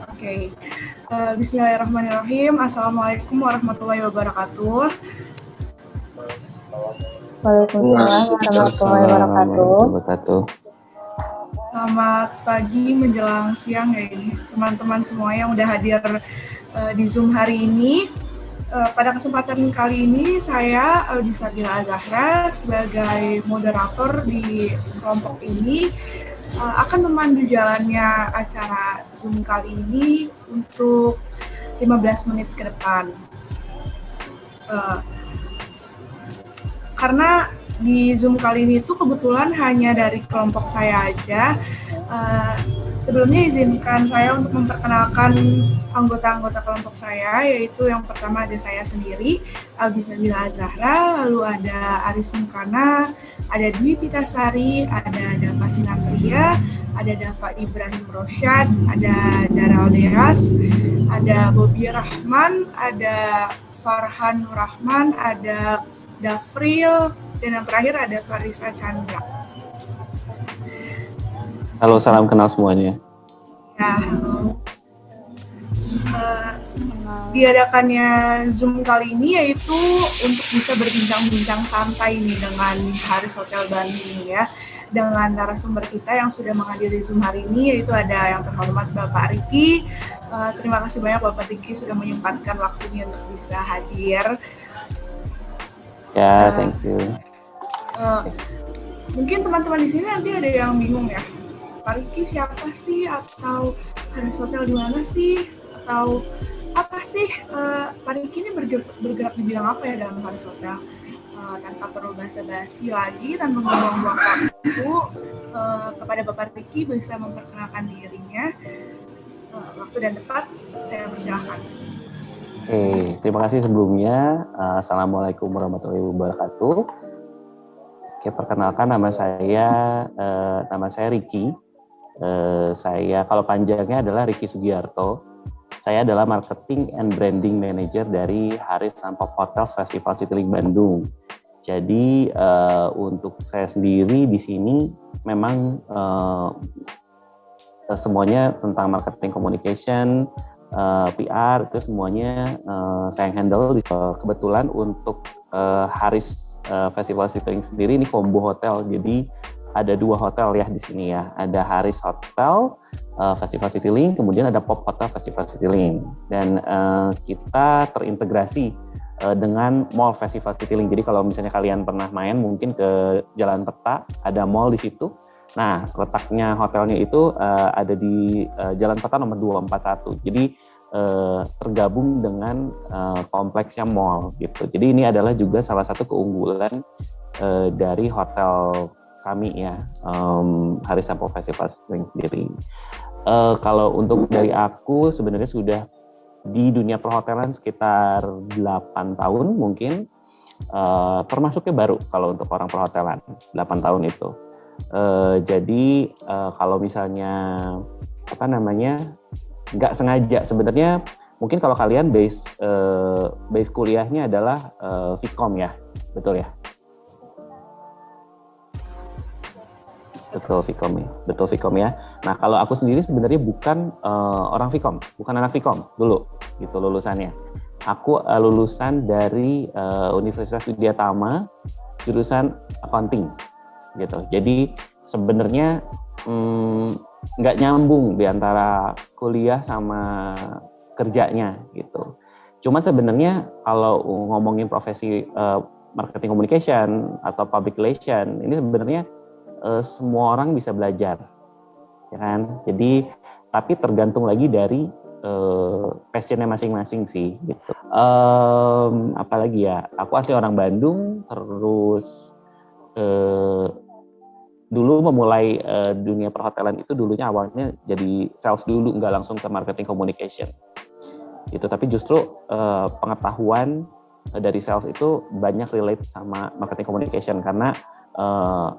Oke. Bismillahirrahmanirrahim. Assalamualaikum warahmatullahi wabarakatuh. Waalaikumsalam warahmatullahi wabarakatuh. Selamat pagi menjelang siang ya ini teman-teman semua yang udah hadir di Zoom hari ini. Pada kesempatan kali ini saya Audi Sabila Azahra sebagai moderator di kelompok ini akan memandu jalannya acara Zoom kali ini untuk 15 menit ke depan. Karena di Zoom kali ini tuh kebetulan hanya dari kelompok saya aja. Sebelumnya izinkan saya untuk memperkenalkan anggota-anggota kelompok saya, yaitu yang pertama ada saya sendiri, Audi Sabila Azahra, lalu ada Aris Mukana, ada Dwi Pitasari, ada Dava Sinatria, ada Dava Ibrahim Rosyad, ada Daral Deas, ada Bobi Rahman, ada Farhan Rahman, ada Dafril, dan yang terakhir ada Farisa Chandra. Halo, salam kenal semuanya. Ya, halo. Diadakannya Zoom kali ini yaitu untuk bisa berbincang-bincang santai nih dengan Haris Hotel Bandung ya, dengan narasumber kita yang sudah menghadiri Zoom hari ini, yaitu ada yang terhormat Bapak Riki. Terima kasih banyak Bapak Riki sudah menyempatkan waktunya untuk bisa hadir. Ya, thank you. Mungkin teman-teman di sini nanti ada yang bingung ya, Pak Riki siapa sih, atau Haris Hotel di mana sih, atau apa sih Pak Riki ini bergerak di bidang apa ya dalam Haris Hotel. Tanpa perlu basa-basi lagi, tanpa membuang-buang waktu, kepada Bapak Riki bisa memperkenalkan dirinya. Waktu dan tempat saya persilahkan. Oke, terima kasih sebelumnya. Assalamualaikum warahmatullahi wabarakatuh. Oke, perkenalkan nama saya Riki. Saya kalau panjangnya adalah Riki Sugiarto. Saya adalah Marketing and Branding Manager dari Haris Pop Hotels Festival Citylink Bandung. Jadi untuk saya sendiri di sini memang semuanya tentang marketing communication, PR itu semuanya saya handle. Kebetulan untuk Haris Festival Citylink sendiri ini combo hotel, jadi ada 2 hotel ya di sini ya. Ada Haris Hotel Festival Citylink, kemudian ada Pop Hotel Festival Citylink, dan kita terintegrasi dengan Mall Festival Citylink. Jadi kalau misalnya kalian pernah main mungkin ke Jalan Peta, ada mall di situ. Nah, letaknya hotelnya itu ada di Jalan Peta nomor 241. Jadi tergabung dengan kompleksnya mall gitu. Jadi ini adalah juga salah satu keunggulan dari hotel kami ya, Haris Pop Festival Citylink sendiri. Kalau untuk dari aku sebenarnya sudah di dunia perhotelan sekitar 8 tahun mungkin, termasuknya baru kalau untuk orang perhotelan 8 tahun itu. Jadi kalau misalnya nggak sengaja sebenarnya, mungkin kalau kalian base kuliahnya adalah Vkom ya, betul ya? Betul Vkom ya. Nah kalau aku sendiri sebenarnya bukan orang Vkom, bukan anak Vkom dulu gitu lulusannya. Aku lulusan dari Universitas Widya Tama, jurusan accounting gitu. Jadi sebenarnya nggak nyambung di antara kuliah sama kerjanya gitu. Cuman sebenarnya kalau ngomongin profesi marketing communication atau public relation, ini sebenarnya semua orang bisa belajar, ya kan? Jadi tapi tergantung lagi dari passionnya masing-masing sih gitu. Apalagi ya, aku asli orang Bandung, terus dulu memulai dunia perhotelan itu dulunya awalnya jadi sales dulu, nggak langsung ke marketing communication gitu. Tapi justru pengetahuan dari sales itu banyak relate sama marketing communication, karena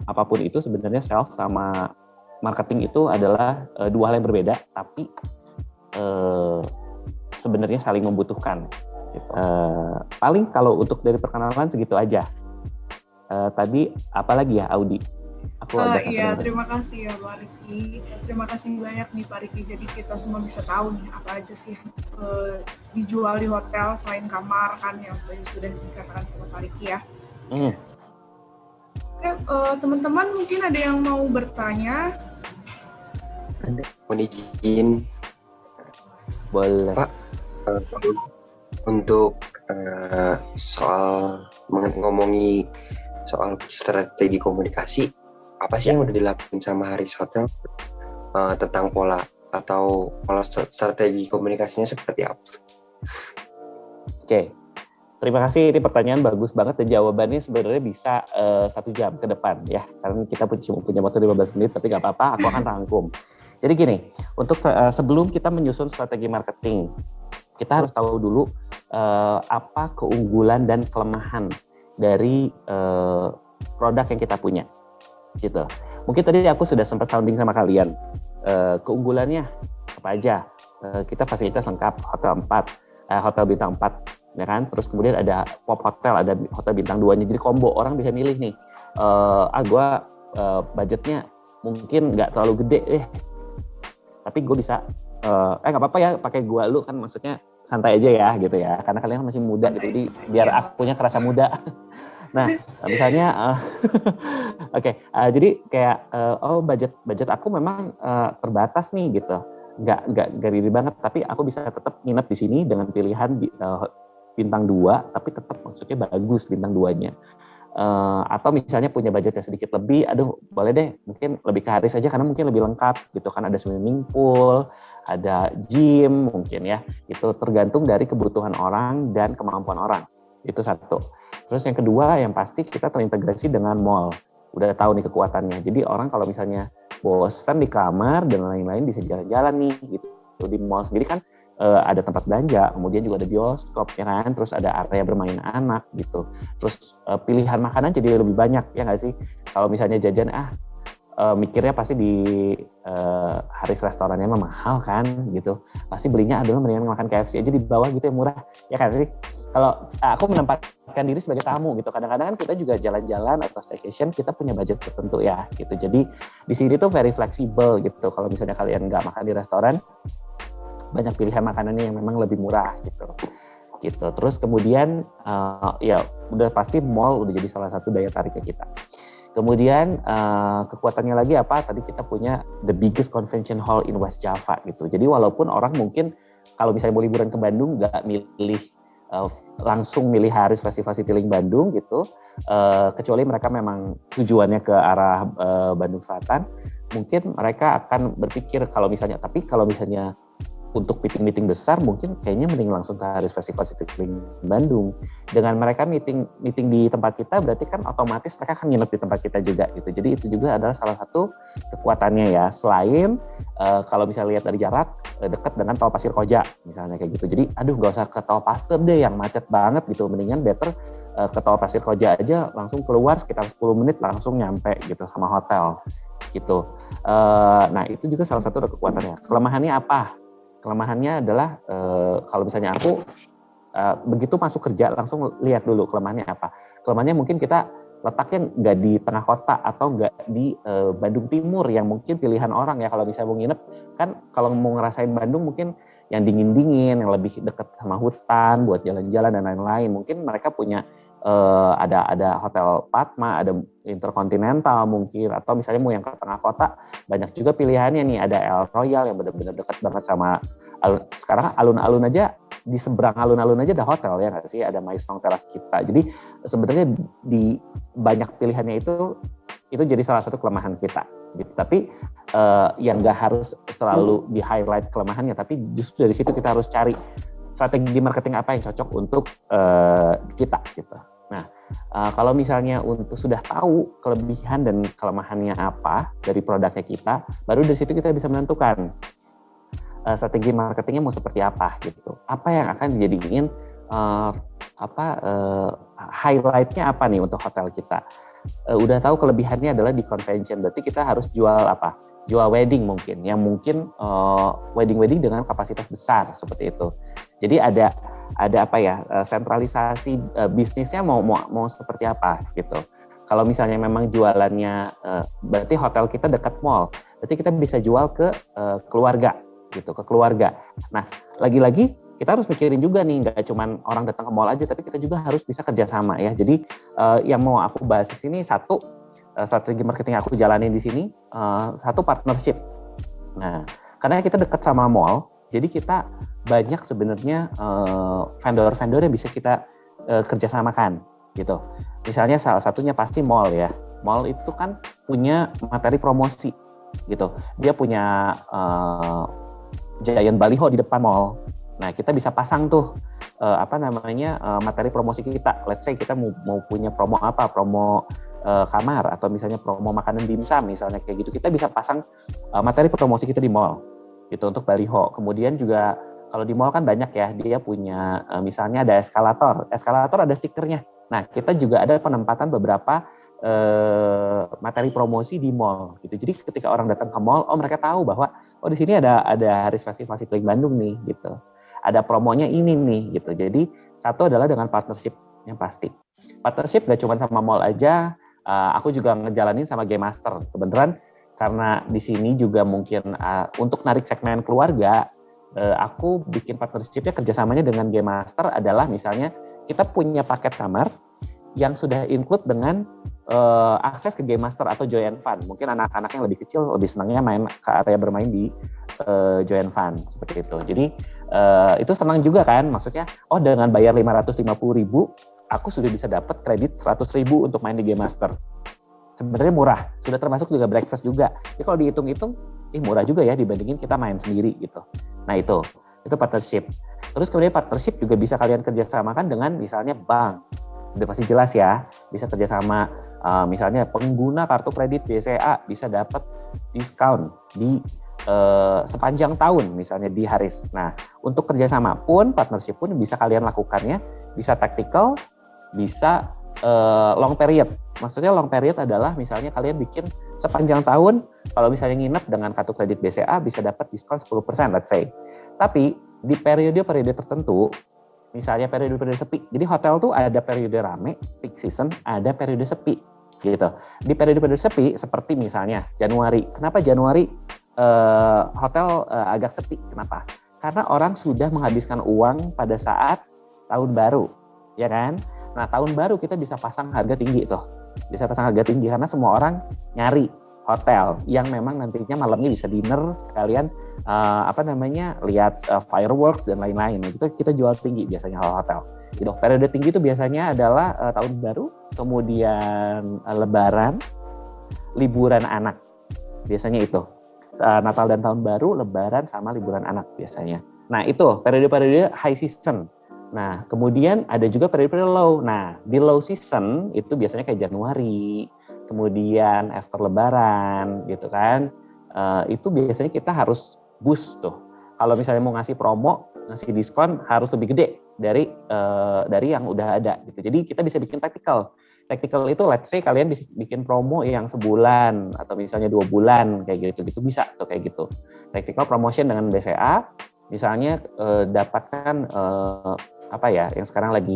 apapun itu sebenarnya sales sama marketing itu adalah 2 hal yang berbeda, tapi sebenarnya saling membutuhkan. Paling kalau untuk dari perkenalan segitu aja. Tadi apalagi ya Audi? Aku agak Iya, terima kasih ya Pak Riki. Terima kasih banyak nih Pak Riki. Jadi kita semua bisa tahu nih apa aja sih dijual di hotel selain kamar kan yang tadi sudah dikatakan sama Pak Riki ya. Oke, teman-teman mungkin ada yang mau bertanya? Mohon izin. Boleh. Pak, untuk soal ngomongi soal strategi komunikasi, apa sih yang udah dilakukan sama Haris Hotel tentang pola strategi komunikasinya seperti apa? Oke, terima kasih. Ini pertanyaan bagus banget dan jawabannya sebenarnya bisa 1 jam ke depan ya. Karena kita punya waktu 15 menit, tapi nggak apa-apa, aku akan rangkum. Jadi gini, untuk sebelum kita menyusun strategi marketing, kita harus tahu dulu apa keunggulan dan kelemahan dari produk yang kita punya. Gitu. Mungkin tadi aku sudah sempat sounding sama kalian. Keunggulannya apa aja? Kita fasilitas lengkap, hotel bintang 4, ya kan? Terus kemudian ada pop hotel, ada hotel bintang 2-nya. Jadi combo, orang bisa milih nih. Gua budgetnya mungkin nggak terlalu gede tapi gue bisa nggak apa-apa ya pakai gua lu, kan maksudnya santai aja ya gitu ya, karena kalian masih muda gitu, jadi biar akunya kerasa muda. Nah, misalnya jadi kayak budget aku memang terbatas nih gitu, nggak gede banget, tapi aku bisa tetap nginep di sini dengan pilihan bintang 2, tapi tetap maksudnya bagus bintang 2-nya. Atau misalnya punya budgetnya sedikit lebih, boleh deh mungkin lebih ke Haris aja karena mungkin lebih lengkap gitu kan, ada swimming pool, ada gym mungkin ya, itu tergantung dari kebutuhan orang dan kemampuan orang, itu satu. Terus yang kedua yang pasti kita terintegrasi dengan mall, udah tahu nih kekuatannya, jadi orang kalau misalnya bosan di kamar dan lain-lain bisa jalan-jalan nih gitu. Di mall sendiri kan ada tempat belanja, kemudian juga ada bioskop ya kan, terus ada area bermain anak gitu, terus pilihan makanan jadi lebih banyak ya nggak sih. Kalau misalnya jajan mikirnya pasti di Haris restorannya mah mahal kan gitu, pasti belinya adalah mendingan makan KFC aja di bawah gitu yang murah ya kan sih. Kalau aku menempatkan diri sebagai tamu gitu, kadang-kadang kan kita juga jalan-jalan atau staycation kita punya budget tertentu ya gitu, jadi di sini tuh very fleksibel gitu. Kalau misalnya kalian nggak makan di restoran, banyak pilihan makanannya yang memang lebih murah gitu. Terus kemudian ya udah pasti mall udah jadi salah satu daya tariknya kita. Kemudian kekuatannya lagi apa? Tadi kita punya the biggest convention hall in West Java gitu. Jadi walaupun orang mungkin kalau misalnya mau liburan ke Bandung nggak milih langsung milih Haris Festival Citylink Bandung gitu, kecuali mereka memang tujuannya ke arah Bandung Selatan, mungkin mereka akan berpikir kalau misalnya untuk meeting besar mungkin kayaknya mending langsung ke Haris Festival Citylink Bandung. Dengan mereka meeting di tempat kita, berarti kan otomatis mereka akan nginep di tempat kita juga gitu. Jadi itu juga adalah salah satu kekuatannya ya. Selain kalau misalnya lihat dari jarak dekat dengan Tol Pasir Koja misalnya kayak gitu. Jadi nggak usah ke Tol Pasteur deh yang macet banget gitu. Mendingan better ke Tol Pasir Koja aja, langsung keluar sekitar 10 menit langsung nyampe gitu sama hotel gitu. Nah itu juga salah satu kekuatannya. Kelemahannya apa? Kelemahannya adalah kalau misalnya aku begitu masuk kerja langsung lihat dulu kelemahannya apa. Kelemahannya mungkin kita letaknya nggak di tengah kota atau nggak di Bandung Timur yang mungkin pilihan orang ya kalau misalnya mau nginep kan, kalau mau ngerasain Bandung mungkin yang dingin-dingin, yang lebih dekat sama hutan buat jalan-jalan dan lain-lain. Mungkin mereka punya ada Hotel Padma, ada Intercontinental mungkin, atau misalnya mau yang ke tengah kota banyak juga pilihannya nih, ada El Royal yang benar-benar dekat banget sama sekarang alun-alun aja, di seberang alun-alun aja ada hotel ya nggak sih, ada Maestong Teras kita. Jadi sebenarnya di banyak pilihannya itu jadi salah satu kelemahan kita gitu. Tapi yang nggak harus selalu di highlight kelemahannya, tapi justru dari situ kita harus cari strategi marketing apa yang cocok untuk kita gitu. Nah, kalau misalnya untuk sudah tahu kelebihan dan kelemahannya apa dari produknya kita, baru dari situ kita bisa menentukan strategi marketingnya mau seperti apa gitu. Apa yang akan dijadiin highlightnya apa nih untuk hotel kita. Udah tahu kelebihannya adalah di convention, berarti kita harus jual apa? Jual wedding mungkin, yang mungkin wedding dengan kapasitas besar seperti itu. Jadi ada apa ya, sentralisasi bisnisnya mau seperti apa gitu. Kalau misalnya memang jualannya, berarti hotel kita dekat mall, berarti kita bisa jual ke keluarga, gitu, ke keluarga. Nah, lagi-lagi kita harus mikirin juga nih, nggak cuma orang datang ke mall aja, tapi kita juga harus bisa kerjasama ya. Jadi yang mau aku bahas di sini satu, strategi marketing aku jalanin di sini, satu partnership. Nah, karena kita dekat sama mall, jadi kita banyak sebenarnya vendor-vendor yang bisa kita kerjasamakan gitu. Misalnya salah satunya pasti mall ya. Mall itu kan punya materi promosi gitu. Dia punya giant baliho di depan mall. Nah, kita bisa pasang tuh materi promosi kita. Let's say kita mau punya promo apa? Promo kamar atau misalnya promo makanan dimsum misalnya kayak gitu. Kita bisa pasang materi promosi kita di mall gitu untuk baliho. Kemudian juga kalau di mall kan banyak ya, dia punya misalnya ada eskalator ada stikernya. Nah, kita juga ada penempatan beberapa materi promosi di mall gitu. Jadi ketika orang datang ke mall, mereka tahu bahwa di sini ada Haris Festival Citylink Bandung nih gitu. Ada promonya ini nih gitu. Jadi satu adalah dengan partnership yang pasti. Partnership gak cuma sama mall aja, aku juga ngejalanin sama Game Master. Kebetulan karena di sini juga mungkin untuk narik segmen keluarga, aku bikin partnership-nya kerjasamanya dengan Game Master adalah misalnya kita punya paket kamar yang sudah include dengan akses ke Game Master atau Joy and Fun. Mungkin anak-anak yang lebih kecil lebih senangnya main ke area bermain di Joy and Fun seperti itu. Jadi itu senang juga kan, maksudnya dengan bayar 550.000 aku sudah bisa dapat kredit 100.000 untuk main di Game Master. Sebenarnya murah, sudah termasuk juga breakfast juga. Jadi kalau dihitung-hitung, murah juga ya dibandingin kita main sendiri gitu. Nah itu partnership. Terus kemudian partnership juga bisa kalian kerjasamakan dengan misalnya bank. Udah pasti jelas ya, bisa kerjasama misalnya pengguna kartu kredit BCA bisa dapat diskon di sepanjang tahun misalnya di Haris. Nah untuk kerjasama pun, partnership pun bisa kalian lakukannya, bisa tactical, bisa long period. Maksudnya long period adalah misalnya kalian bikin sepanjang tahun, kalau misalnya nginep dengan kartu kredit BCA bisa dapat diskon 10% let's say. Tapi di periode-periode tertentu, misalnya periode-periode sepi. Jadi hotel tuh ada periode rame, peak season, ada periode sepi gitu. Di periode-periode sepi seperti misalnya Januari. Kenapa Januari hotel agak sepi? Kenapa? Karena orang sudah menghabiskan uang pada saat tahun baru, ya kan? Nah, tahun baru kita bisa pasang harga tinggi tuh. Bisa pasang harga tinggi karena semua orang nyari hotel yang memang nantinya malamnya bisa dinner sekalian lihat fireworks dan lain-lain. Itu kita jual tinggi biasanya hotel. Gitu. Periode tinggi itu biasanya adalah tahun baru, kemudian lebaran, liburan anak. Biasanya itu. Natal dan tahun baru, lebaran sama liburan anak biasanya. Nah, itu periode-periode high season. Nah, kemudian ada juga periode-periode low. Nah, di low season itu biasanya kayak Januari, kemudian after lebaran gitu kan. Itu biasanya kita harus boost tuh. Kalau misalnya mau ngasih promo, ngasih diskon harus lebih gede dari yang udah ada gitu. Jadi kita bisa bikin tactical. Tactical itu let's say kalian bisa bikin promo yang sebulan atau misalnya 2 bulan kayak gitu bisa tuh kayak gitu. Tactical promotion dengan BCA. Misalnya dapatkan yang sekarang lagi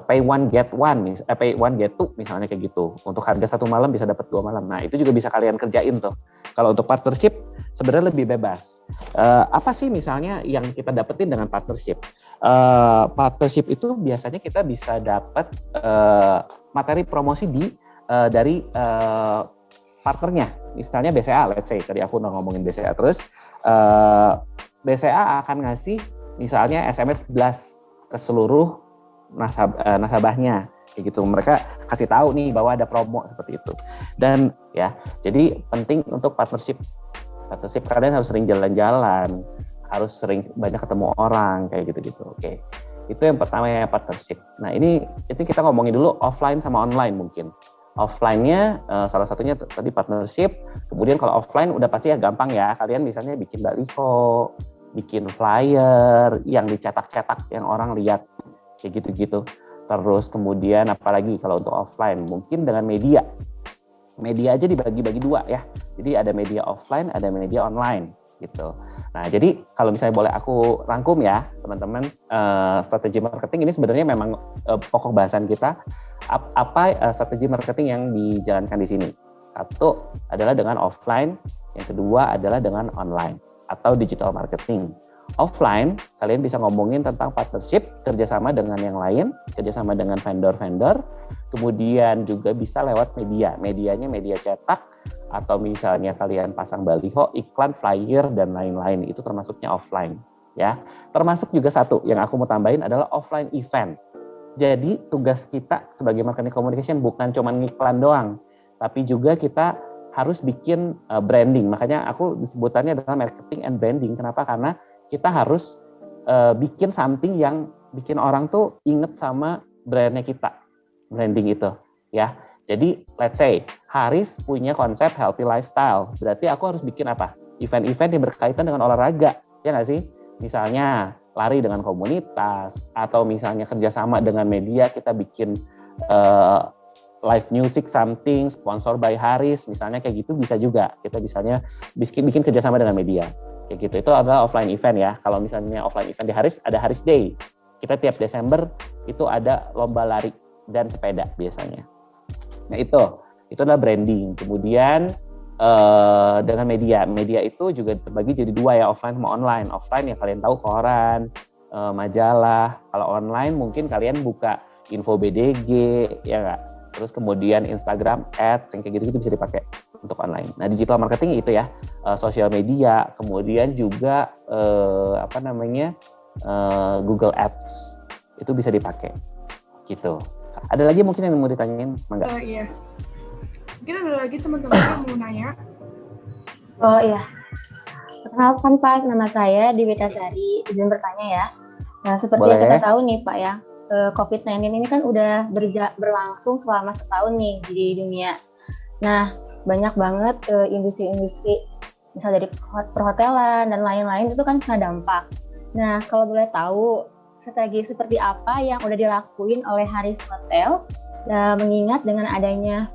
pay one get two misalnya kayak gitu. Untuk harga 1 malam bisa dapat 2 malam. Nah itu juga bisa kalian kerjain tuh. Kalau untuk partnership sebenarnya lebih bebas. Apa sih misalnya yang kita dapetin dengan partnership? Partnership itu biasanya kita bisa dapat materi promosi dari partnernya. Misalnya BCA, let's say tadi aku udah ngomongin BCA terus. BCA akan ngasih misalnya SMS blast ke seluruh nasabahnya kayak gitu. Mereka kasih tahu nih bahwa ada promo seperti itu. Dan ya, jadi penting untuk partnership kalian harus sering jalan-jalan, harus sering banyak ketemu orang kayak gitu-gitu. Oke. Itu yang pertama ya, partnership. Nah, ini kita ngomongin dulu offline sama online mungkin. Offline-nya salah satunya tadi partnership. Kemudian kalau offline udah pasti ya gampang ya. Kalian misalnya bikin baliho, bikin flyer yang dicetak-cetak yang orang lihat kayak gitu-gitu. Terus kemudian apalagi kalau untuk offline mungkin dengan media. Media aja dibagi-bagi 2 ya. Jadi ada media offline, ada media online. gitu. Nah, jadi kalau misalnya boleh aku rangkum ya, teman-teman, strategi marketing ini sebenarnya memang pokok bahasan kita. Apa strategi marketing yang dijalankan di sini? Satu adalah dengan offline, yang kedua adalah dengan online atau digital marketing. Offline, kalian bisa ngomongin tentang partnership, kerjasama dengan yang lain, kerjasama dengan vendor-vendor, kemudian juga bisa lewat media. Medianya media cetak, atau misalnya kalian pasang baliho, iklan, flyer, dan lain-lain. Itu termasuknya offline. Ya, termasuk juga satu yang aku mau tambahin adalah offline event. Jadi tugas kita sebagai marketing communication bukan cuma ngiklan doang, tapi juga kita harus bikin branding. Makanya aku disebutannya adalah marketing and branding. Kenapa? Karena kita harus bikin something yang bikin orang tuh inget sama brandnya kita, branding itu, ya. Jadi let's say Haris punya konsep healthy lifestyle, berarti aku harus bikin apa? Event-event yang berkaitan dengan olahraga, ya nggak sih? Misalnya lari dengan komunitas, atau misalnya kerjasama dengan media, kita bikin live music something, sponsor by Haris, misalnya kayak gitu bisa juga. Kita misalnya bikin kerjasama dengan media. Kayak gitu, itu adalah offline event ya. Kalau misalnya offline event di Haris, ada Haris Day. Kita tiap Desember itu ada lomba lari dan sepeda biasanya. Nah itu adalah branding. Kemudian dengan media itu juga terbagi jadi dua ya, offline sama online. Offline yang kalian tahu koran, majalah. Kalau online mungkin kalian buka info BDG, ya nggak? Terus kemudian Instagram Ads, yang kayak gitu bisa dipakai untuk online. Nah, digital marketing itu ya, sosial media, kemudian juga Google Ads itu bisa dipakai. Gitu. Ada lagi mungkin yang mau ditanyain, Mangga? Iya. Mungkin ada lagi teman-teman yang mau nanya. Oh iya. Perkenalkan Pak, nama saya Diwita Sari. Izin bertanya ya. Nah, seperti Boleh. yang kita tahu nih Pak ya, COVID-19 ini kan udah berlangsung selama setahun nih di dunia. Nah, banyak banget industri-industri, misal dari perhotelan dan lain-lain itu kan kena dampak. Nah, kalau boleh tahu strategi seperti apa yang udah dilakuin oleh Haris Hotel, mengingat dengan adanya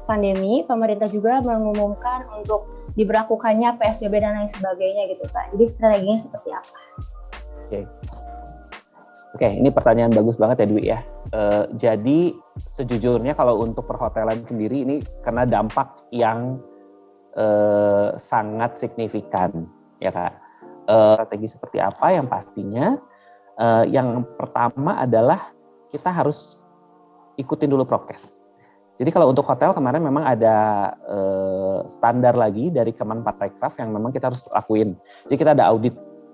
pandemi, pemerintah juga mengumumkan untuk diberlakukannya PSBB dan lain sebagainya gitu Pak. Jadi strateginya seperti apa? Oke, ini pertanyaan bagus banget ya Dwi ya. Jadi sejujurnya kalau untuk perhotelan sendiri ini kena dampak yang sangat signifikan ya Kak. Strategi seperti apa yang pastinya yang pertama adalah kita harus ikutin dulu prokes. Jadi kalau untuk hotel kemarin memang ada standar lagi dari Kemenparekraf yang memang kita harus lakuin. Jadi kita ada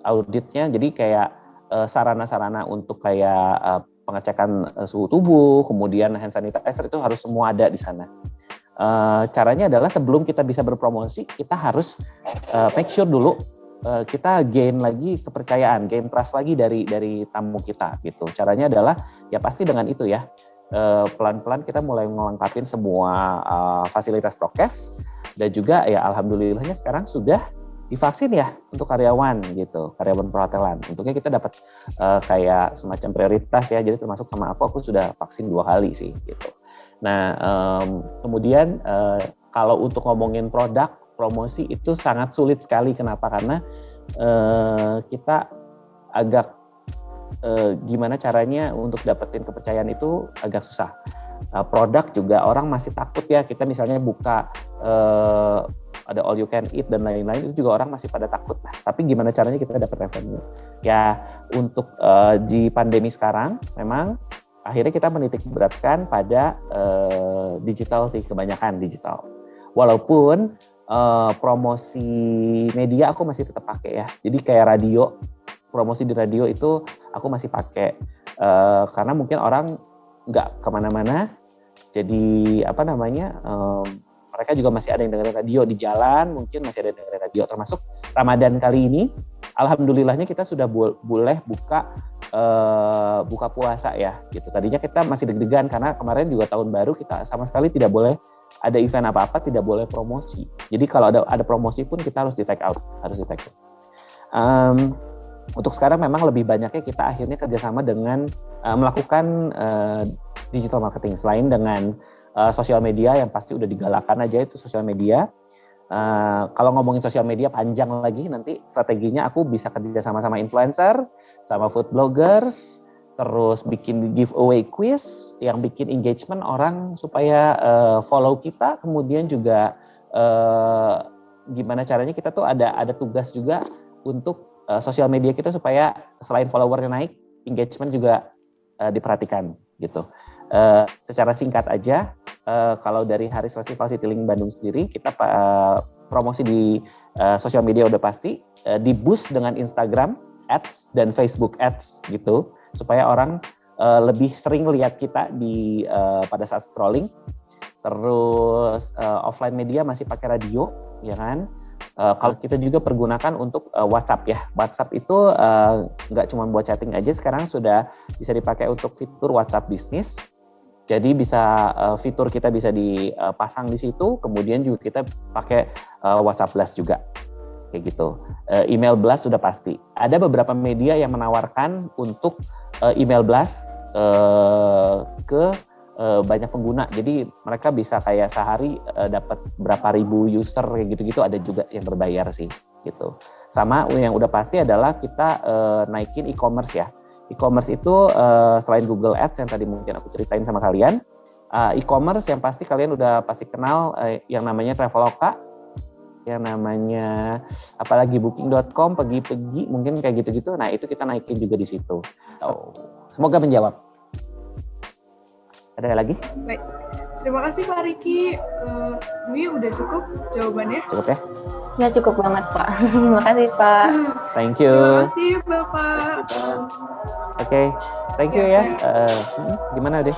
auditnya, jadi kayak sarana-sarana untuk kayak pengecekan suhu tubuh, kemudian hand sanitizer itu harus semua ada di sana. Caranya adalah sebelum kita bisa berpromosi, kita harus make sure dulu kita gain lagi kepercayaan, gain trust lagi dari tamu kita gitu. Caranya adalah ya pasti dengan itu ya. Pelan-pelan kita mulai melengkapi semua fasilitas prokes, dan juga ya alhamdulillahnya sekarang sudah divaksin ya untuk karyawan gitu, karyawan perhotelan. Untuknya kita dapat kayak semacam prioritas ya, jadi termasuk sama aku sudah vaksin 2 kali sih gitu. Nah kemudian kalau untuk ngomongin produk promosi itu sangat sulit sekali. Kenapa? Karena kita agak gimana caranya untuk dapetin kepercayaan itu agak susah. Produk juga orang masih takut ya, kita misalnya buka ada all you can eat dan lain-lain, itu juga orang masih pada takut. Tapi gimana caranya kita dapat revenue? Ya untuk di pandemi sekarang memang akhirnya kita menitik beratkan pada digital sih, kebanyakan digital. Walaupun promosi media aku masih tetap pakai ya. Jadi kayak radio, promosi di radio itu aku masih pakai karena mungkin orang nggak kemana-mana, jadi mereka juga masih ada yang dengerin radio di jalan, mungkin masih ada yang dengerin radio. Termasuk Ramadan kali ini, alhamdulillahnya kita sudah boleh buka puasa ya gitu. Tadinya kita masih deg-degan karena kemarin juga tahun baru kita sama sekali tidak boleh ada event apa-apa, tidak boleh promosi. Jadi kalau ada promosi pun kita harus di take out, Untuk sekarang memang lebih banyaknya kita akhirnya kerjasama dengan melakukan digital marketing. Selain dengan sosial media yang pasti udah digalakan aja, itu sosial media, Kalau ngomongin sosial media panjang lagi, nanti strateginya aku bisa kerja sama influencer, sama food bloggers, terus bikin giveaway quiz yang bikin engagement orang supaya follow kita, kemudian juga gimana caranya kita tuh ada tugas juga untuk sosial media kita supaya selain followernya naik, engagement juga diperhatikan gitu. Secara singkat aja, kalau dari Haris Festival Citylink Bandung sendiri, kita promosi di sosial media udah pasti, di boost dengan Instagram Ads dan Facebook Ads gitu, supaya orang lebih sering lihat kita di pada saat scrolling. Terus offline media masih pakai radio, ya kan? Kalau kita juga pergunakan untuk WhatsApp ya. WhatsApp itu nggak cuma buat chatting aja, sekarang sudah bisa dipakai untuk fitur WhatsApp bisnis. Jadi bisa fitur kita bisa dipasang di situ, kemudian juga kita pakai WhatsApp Blast juga, kayak gitu. Email Blast sudah pasti. Ada beberapa media yang menawarkan untuk email Blast ke banyak pengguna. Jadi mereka bisa kayak sehari dapat berapa ribu user kayak gitu-gitu. Ada juga yang berbayar sih, gitu. Sama yang udah pasti adalah kita naikin e-commerce ya. E-commerce itu selain Google Ads yang tadi mungkin aku ceritain sama kalian, e-commerce yang pasti kalian udah pasti kenal yang namanya Traveloka, yang namanya apalagi Booking.com, Pergi-Pergi, mungkin kayak gitu-gitu. Nah itu kita naikin juga di situ. So, semoga menjawab. Ada lagi? Baik. Terima kasih Pak Riki. Dwi udah cukup jawabannya? Cukup ya? Ya cukup banget Pak. Terima kasih Pak. Thank you. Terima kasih Bapak. Oke, thank you ya. Gimana deh?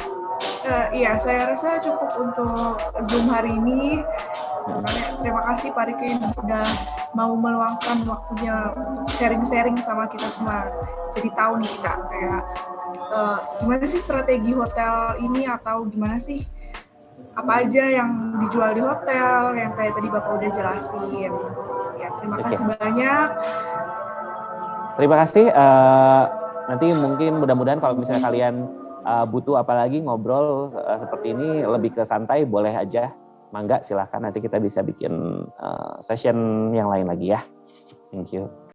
Iya, saya rasa cukup untuk Zoom hari ini. Terima kasih Pak Riki udah mau meluangkan waktunya untuk sharing-sharing sama kita semua. Jadi tahu nih kita kayak gimana sih strategi hotel ini, atau gimana sih apa aja yang dijual di hotel yang kayak tadi Bapak udah jelasin. Ya, terima kasih banyak. Terima kasih. Nanti mungkin mudah-mudahan kalau misalnya kalian butuh apalagi ngobrol seperti ini lebih ke santai, boleh aja. Mangga silahkan, nanti kita bisa bikin session yang lain lagi ya. Thank you.